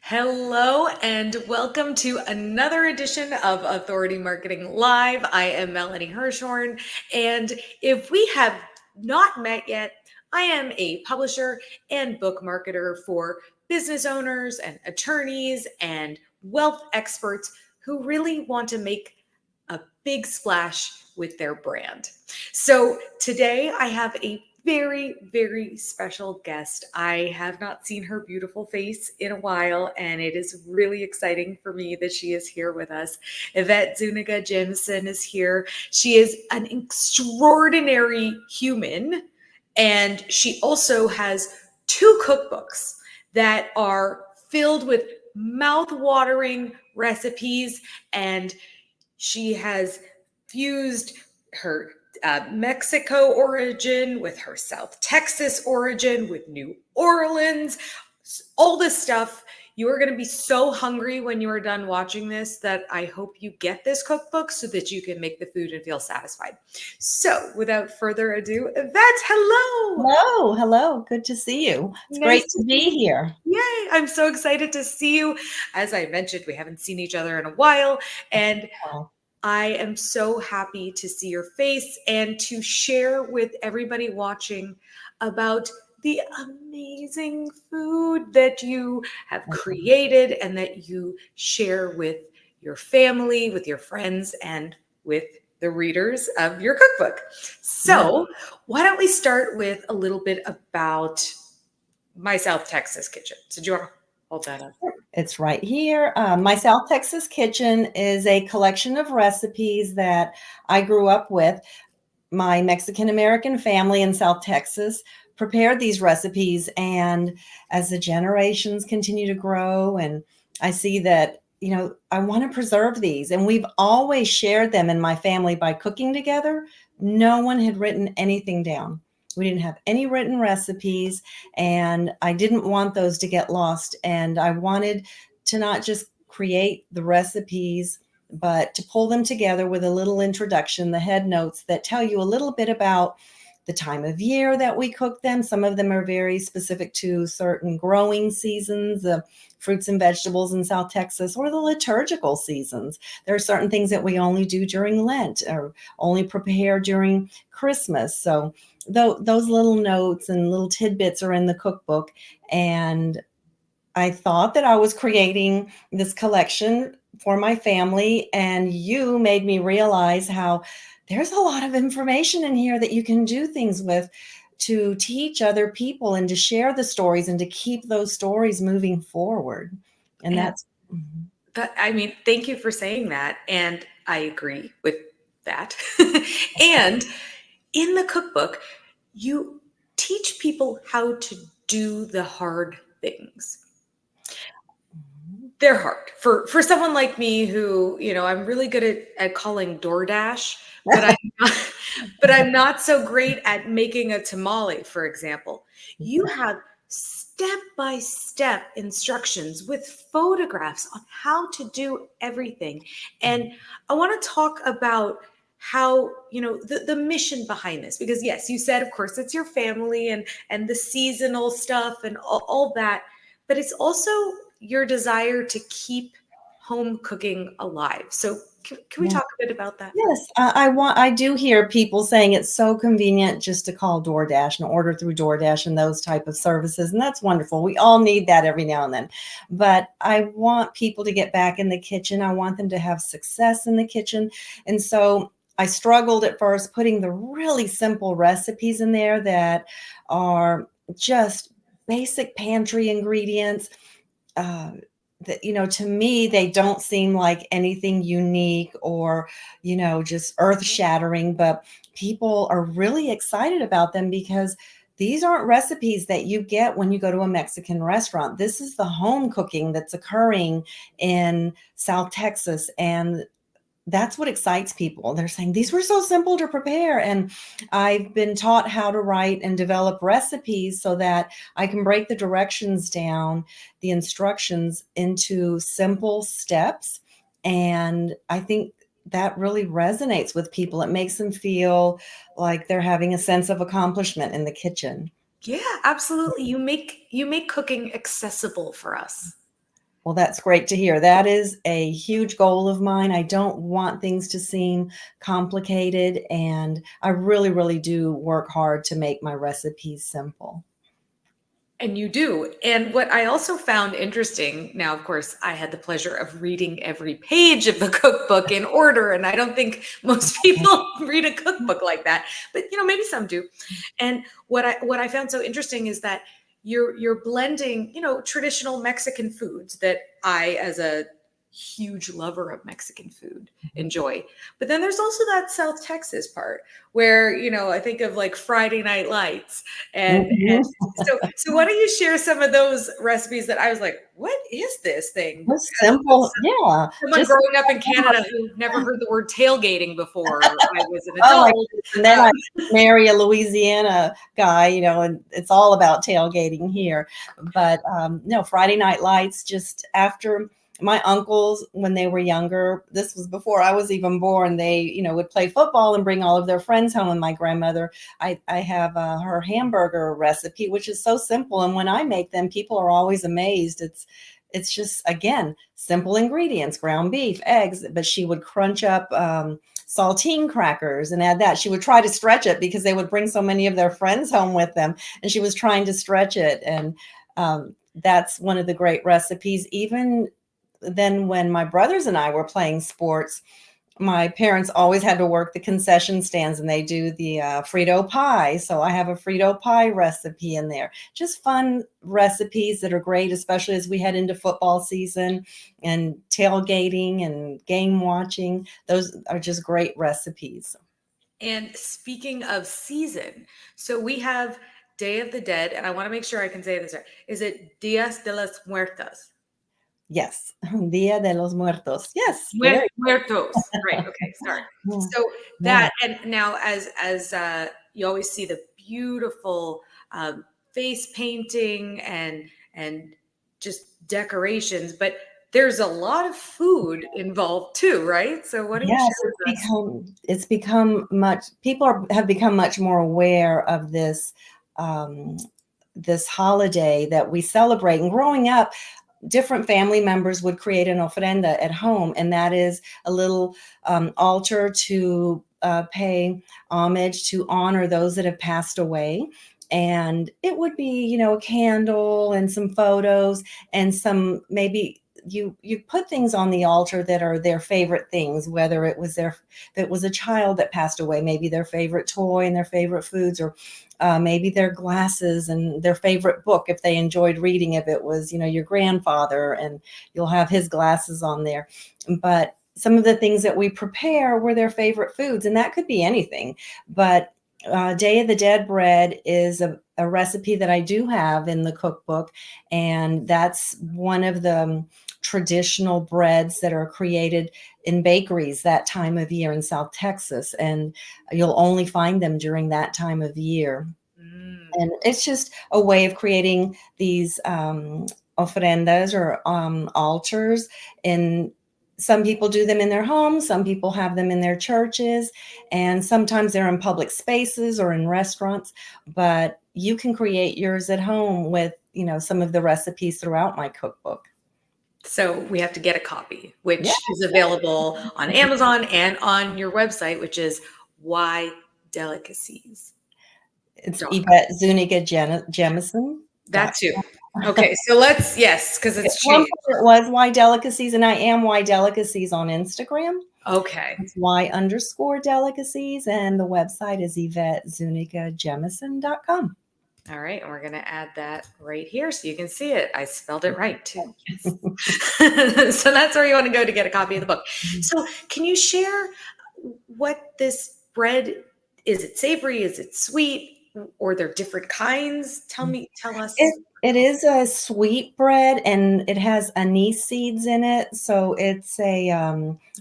Hello and welcome to another edition of Authority Marketing Live. I am Melanie Hirschhorn, and if we have not met yet, I am a publisher and book marketer for business owners and attorneys and wealth experts who really want to make a big splash with their brand. So today I have a very, very special guest. I have not seen her beautiful face in a while, and it is really exciting for me that she is here with us. Yvette Zuniga Jemison is here. She is an extraordinary human, and she also has two cookbooks that are filled with mouth-watering recipes, and she has fused her Mexico origin with her South Texas origin with New Orleans, all this stuff. You are going to be so hungry when you are done watching this that I hope you get this cookbook so that you can make the food and feel satisfied. So without further ado, Yvette, hello. Hello. Good to see you. It's Nice great to to see be you. here. Yay, I'm so excited to see you. As I mentioned, we haven't seen each other in a while, and Oh, I am so happy to see your face and to share with everybody watching about the amazing food that you have created and that you share with your family, with your friends, and with the readers of your cookbook. yeah. So, why don't we start with a little bit about my South Texas kitchen? So, do you want to hold that up? It's right here. My South Texas Kitchen is a collection of recipes that I grew up with. My Mexican American family in South Texas prepared these recipes. And as the generations continue to grow, and I see that, I want to preserve these. And we've always shared them in my family by cooking together. No one had written anything down. We didn't have any written recipes, and I didn't want those to get lost. And I wanted to not just create the recipes, but to pull them together with a little introduction, the head notes that tell you a little bit about the time of year that we cook them. Some of them are very specific to certain growing seasons, the fruits and vegetables in South Texas, or the liturgical seasons. There are certain things that we only do during Lent or only prepare during Christmas. So those little notes and little tidbits are in the cookbook. And I thought that I was creating this collection for my family, and you made me realize how there's a lot of information in here that you can do things with to teach other people and to share the stories and to keep those stories moving forward. And And that's Mhm. thank you for saying that. And I agree with that. And in the cookbook, you teach people how to do the hard things. They're hard for someone like me who, I'm really good at calling DoorDash, but I'm not, but I'm not so great at making a tamale, for example. You have step-by-step instructions with photographs on how to do everything. And I want to talk about how, the mission behind this, because yes, you said, of course, it's your family and the seasonal stuff and all that, but it's also your desire to keep home cooking alive. So can we Yeah. talk a bit about that for a Yes, I do hear people saying it's so convenient just to call DoorDash and order through DoorDash and those type of services, and that's wonderful. We all need that every now and then. But I want people to get back in the kitchen. I want them to have success in the kitchen. And so I struggled at first putting the really simple recipes in there that are just basic pantry ingredients. uh, that, to me, they don't seem like anything unique or, just earth shattering, but people are really excited about them because these aren't recipes that you get when you go to a Mexican restaurant. This is the home cooking that's occurring in South Texas. And that's what excites people. They're saying these were so simple to prepare. And I've been taught how to write and develop recipes so that I can break the directions down, the instructions into simple steps. And I think that really resonates with people. It makes them feel like they're having a sense of accomplishment in the kitchen. Yeah, absolutely. You make cooking accessible for us. Well, that's great to hear. That is a huge goal of mine. I don't want things to seem complicated, and I really, really do work hard to make my recipes simple. And you do. And what I also found interesting, now, of course, I had the pleasure of reading every page of the cookbook in order, and I don't think most people read a cookbook like that, but maybe some do. And what I found so interesting is that you're blending, traditional Mexican foods that I, as a huge lover of Mexican food, enjoy. But then there's also that South Texas part where, I think of like Friday Night Lights and Mhm. so why don't you share some of those recipes that I was like, what is this thing? Just As simple, yeah, someone just growing up in Canada who never heard the word tailgating before I was an oh my adult. goodness, and then Uh, I marry a Louisiana guy, and it's all about tailgating here. But, no, Friday Night Lights, just after my uncles, when they were younger, this was before I was even born, they, would play football and bring all of their friends home, and my grandmother, I have, her hamburger recipe, which is so simple, and when I make them, people are always amazed. It's just, again, simple ingredients, ground beef, eggs, but she would crunch up, saltine crackers and add that. She would try to stretch it because they would bring so many of their friends home with them, and she was trying to stretch it. And that's one of the great recipes. Even then, when my brothers and I were playing sports, my parents always had to work the concession stands, and they do the Frito pie. So I have a Frito pie recipe in there. Just fun recipes that are great, especially as we head into football season and tailgating and game watching. Those are just great recipes. and speaking of season, so we have Day of the Dead, and I want to make sure I can say this right. Is it Dias de los Muertos? Yes. Dia de los Muertos. Yes. Very Muertos. Right. Okay. Sorry. good. So Yeah. that, and now as you always see the beautiful face painting and just decorations, but there's a lot of food involved too, right? So what do you Yes, share with us? it's become much people have become much more aware of um, this holiday that we celebrate. And growing up, different family members would create an ofrenda at home, and that is a little altar to pay homage, to honor those that have passed away. And it would be, a candle and some photos and some, maybe you put things on the altar that are their favorite things, whether if it was a child that passed away, maybe their favorite toy and their favorite foods, or maybe their glasses and their favorite book if they enjoyed reading. If it was, your grandfather, and you'll have his glasses on there. But some of the things that we prepare were their favorite foods, and that could be anything. But Day of the Dead bread is a recipe that I do have in the cookbook, and that's one of the traditional breads that are created in bakeries that time of year in South Texas, and you'll only find them during that time of year. Mm. And it's just a way of creating these ofrendas, or altars. And some people do them in their homes, some people have them in their churches, and sometimes they're in public spaces or in restaurants. But you can create yours at home with, some of the recipes throughout my cookbook. So we have to get a copy, Yeah, which is available on Amazon and on your website, which is whydelicacies. it's Yvette Zuniga Jemison. That too. Okay, so yes, because At it's one changed. point it was Y Delicacies, and I am Y Delicacies on Instagram. Okay. It's Y_delicacies, and the website is YvetteZunigaJemison.com. All right, and we're going to add that right here so you can see it. I spelled it right too. Yes. So that's where you want to go to get a copy of the book. So, can you share what this bread is? It savory? Is it sweet? Or they're different kinds? Tell us. It is a sweet bread, and it has anise seeds in it. So it's a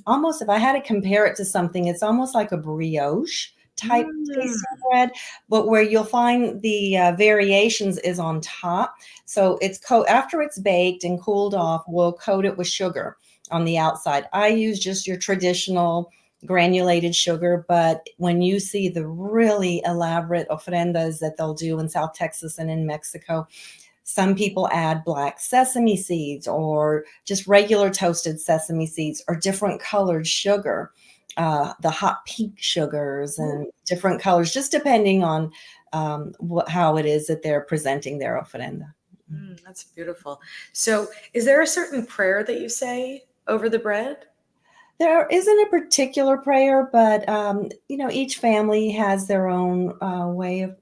almost, if I had to compare it to something, it's almost like a brioche type Mm. tasting bread, but where you'll find the variations is on top. So after it's baked and cooled off, we'll coat it with sugar on the outside. I use just your traditional granulated sugar, but when you see the really elaborate ofrendas that they'll do in South Texas and in Mexico, Some people add black sesame seeds or just regular toasted sesame seeds or different colored sugar, the hot pink sugars and different colors, just depending on how it is that they're presenting their ofrenda. That's beautiful. So, is there a certain prayer that you say over the bread? There isn't a particular prayer, but each family has their own way of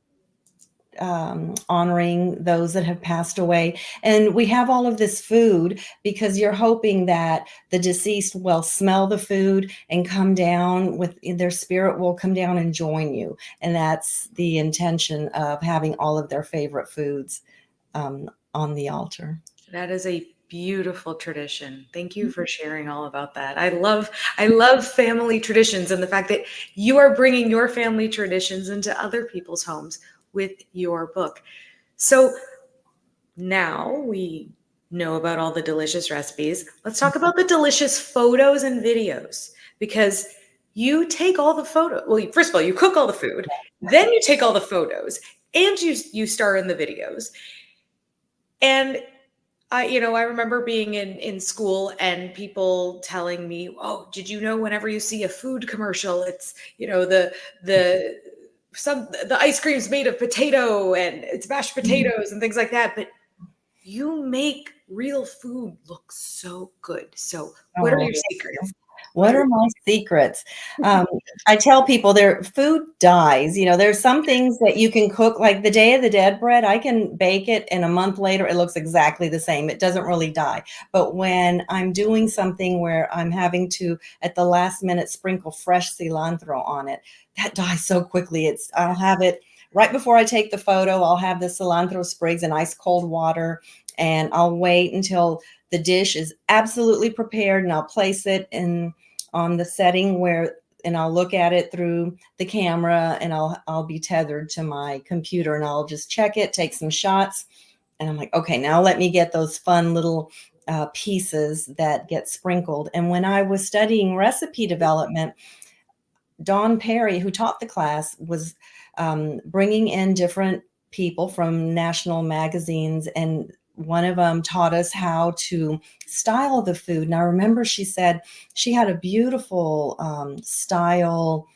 honoring those that have passed away. And we have all of this food because you're hoping that the deceased will smell the food and come down with their spirit will come down and join you. And that's the intention of having all of their favorite foods on the altar. That is a beautiful tradition. Thank you for sharing all about that. I love family traditions and the fact that you are bringing your family traditions into other people's homes with your book. So now we know about all the delicious recipes. Let's talk about the delicious photos and videos because you take all the photos. Well, first of all, you cook all the food, then you take all the photos and you star in the videos. And I remember being in school and people telling me, "Oh, did you know whenever you see a food commercial, it's, the the ice cream's made of potato and it's mashed potatoes and things like that." But you make real food look so good. So, what are Oh, your secrets? what are my secrets? I tell people their food dies. There's some things that you can cook, like the Day of the Dead bread. I can bake it, and a month later, it looks exactly the same. It doesn't really die. But when I'm doing something where I'm having to, at the last minute, sprinkle fresh cilantro on it, that dies so quickly. I'll have it right before I take the photo. I'll have the cilantro sprigs in ice cold water, and I'll wait until the dish is absolutely prepared, and I'll place it on the setting and I'll look at it through the camera, and I'll be tethered to my computer, and I'll just check it, take some shots, and I'm like, okay, now let me get those fun little pieces that get sprinkled. And when I was studying recipe development, Dawn Perry, who taught the class, was bringing in different people from national magazines, and one of them taught us how to style the food. And I remember she said she had a beautiful style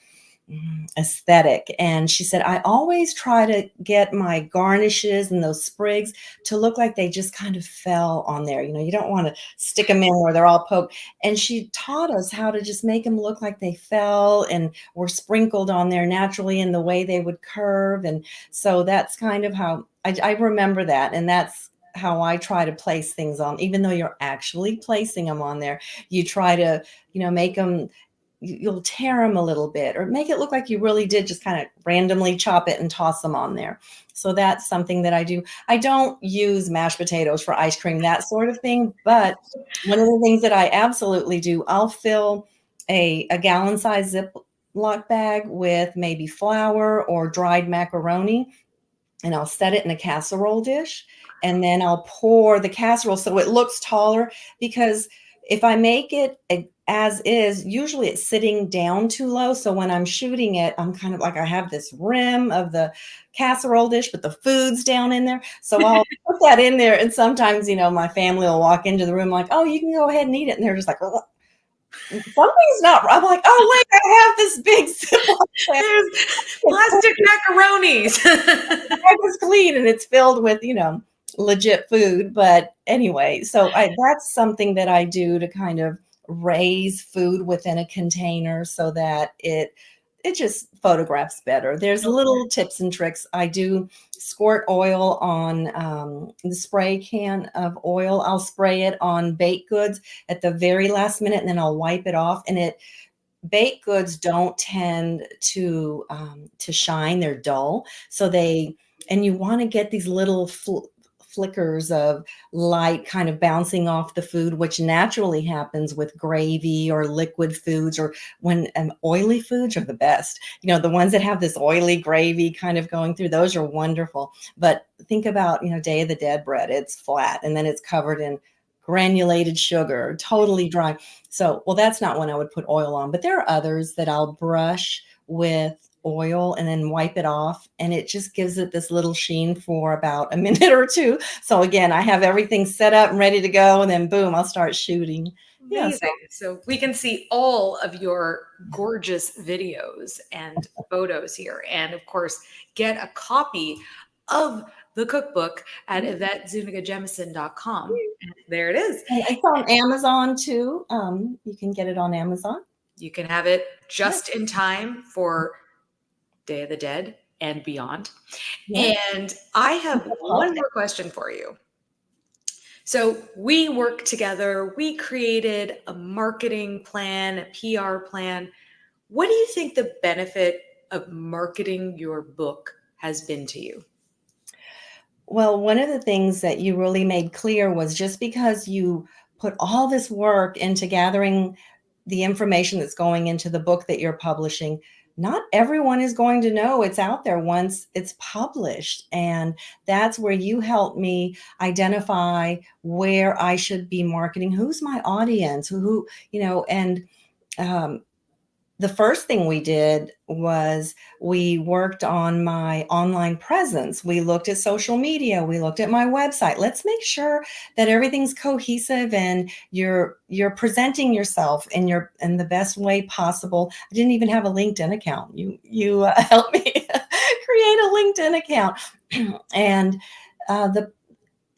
aesthetic. And she said, I always try to get my garnishes and those sprigs to look like they just kind of fell on there. You don't want to stick them in where they're all poked. And she taught us how to just make them look like they fell and were sprinkled on there naturally in the way they would curve. And so that's kind of how I remember that. And that's how I try to place things on, even though you're actually placing them on there, you try to, make them, you'll tear them a little bit or make it look like you really did just kind of randomly chop it and toss them on there. So that's something that I do. I don't use mashed potatoes for ice cream, that sort of thing. But one of the things that I absolutely do, I'll fill a gallon size Ziploc bag with maybe flour or dried macaroni, and I'll set it in a casserole dish, and then I'll pour the casserole so it looks taller, because if I make it as is, usually it's sitting down too low. So when I'm shooting it, I'm kind of like, I have this rim of the casserole dish, but the food's down in there. So I'll put that in there. And sometimes, my family will walk into the room like, oh, you can go ahead and eat it. And they're just like, oh, something's not right. I'm like, oh, wait, I have this big Ziploc bag. There's plastic macaronis. The bag is clean and it's filled with, legit food. But anyway, so that's something that I do to kind of raise food within a container so that it just photographs better. There's little tips and tricks. I do squirt oil on the spray can of oil. I'll spray it on baked goods at the very last minute, and then I'll wipe it off. And baked goods don't tend to shine. They're dull. So and you want to get these little flickers of light kind of bouncing off the food, which naturally happens with gravy or liquid foods, or when oily foods are the best. The ones that have this oily gravy kind of going through, those are wonderful. But think about, Day of the Dead bread. It's flat and then it's covered in granulated sugar, totally dry. So, well, that's not one I would put oil on, but there are others that I'll brush with oil and then wipe it off. And it just gives it this little sheen for about a minute or two. So again, I have everything set up and ready to go. And then boom, I'll start shooting. Yeah. So Amazing. So we can see all of your gorgeous videos and photos here. And of course, get a copy of the cookbook at YvetteZunigaJemison.com. And there it is. and it's on Amazon too. You can get it on Amazon. You can have it Yeah. just in time for Day of the Dead and beyond. Yeah. And I have one more question for you. So we worked together, we created a marketing plan, a PR plan. What do you think the benefit of marketing your book has been to you? Well, one of the things that you really made clear was just because you put all this work into gathering the information that's going into the book that you're publishing, not everyone is going to know it's out there once it's published. And that's where you helped me identify where I should be marketing, who's my audience, and um, the first thing we did was we worked on my online presence. We looked at social media. We looked at my website. Let's make sure that everything's cohesive and you're presenting yourself in the best way possible. I didn't even have a LinkedIn account. You helped me create a LinkedIn account, and the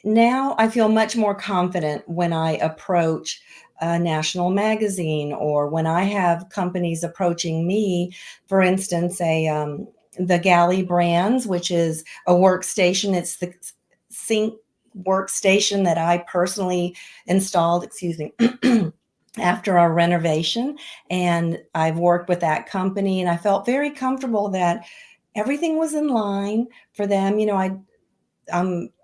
now I feel much more confident when I approach a national magazine or when I have companies approaching me, for instance, the Galley Brands, which is a workstation. It's the sync workstation that I personally installed, excuse me, after our renovation. And I've worked with that company and I felt very comfortable that everything was in line for them.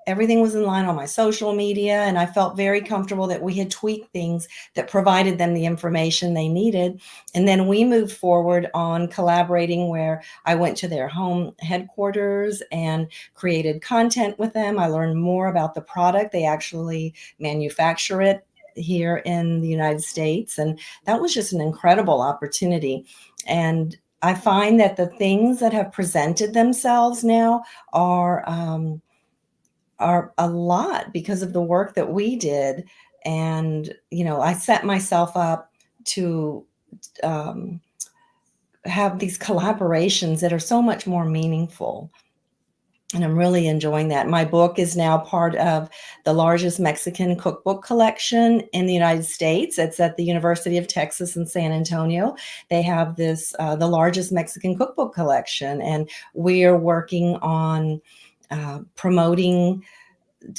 Everything was in line on my social media, and I felt very comfortable that we had tweaked things that provided them the information they needed. And then we moved forward on collaborating where I went to their home headquarters and created content with them. I learned more about the product. They actually manufacture it here in the United States. And that was just an incredible opportunity. And I find that the things that have presented themselves now are a lot because of the work that we did. And, I set myself up to um, have these collaborations that are so much more meaningful. And I'm really enjoying that. My book is now part of the largest Mexican cookbook collection in the United States. It's at the University of Texas in San Antonio. They have the largest Mexican cookbook collection, and we're working on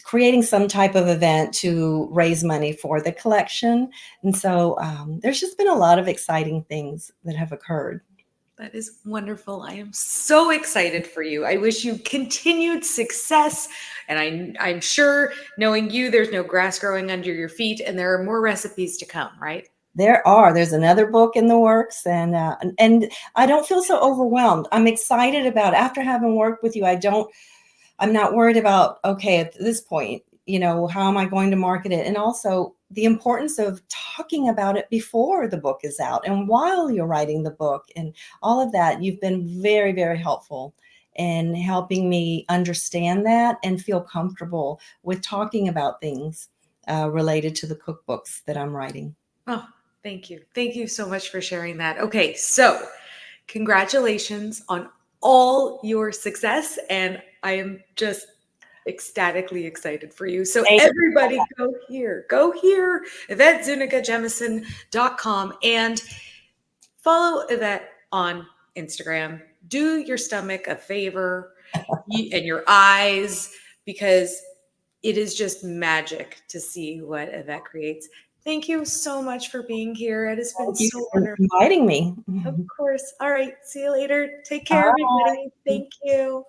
creating some type of event to raise money for the collection. And so there's just been a lot of exciting things that have occurred. That is wonderful. I am so excited for you. I wish you continued success. And I'm sure, knowing you, there's no grass growing under your feet and there are more recipes to come, right? There's another book in the works, and I don't feel so overwhelmed. I'm excited about, after having worked with you, I'm not worried about, okay, at this point, how am I going to market it? And also the importance of talking about it before the book is out and while you're writing the book and all of that. You've been very, very helpful in helping me understand that and feel comfortable with talking about things related to the cookbooks that I'm writing. Oh, thank you. Thank you so much for sharing that. Okay, so congratulations on all your success. And I am just ecstatically excited for you. So everybody go here, YvetteZunigaJemison.com and follow Yvette on Instagram. Do your stomach a favor and your eyes, because it is just magic to see what Yvette creates. Thank you so much for being here. It has been Thank you so for wonderful. inviting me. Of course. All right. See you later. Take care, Bye. everybody. Thank you.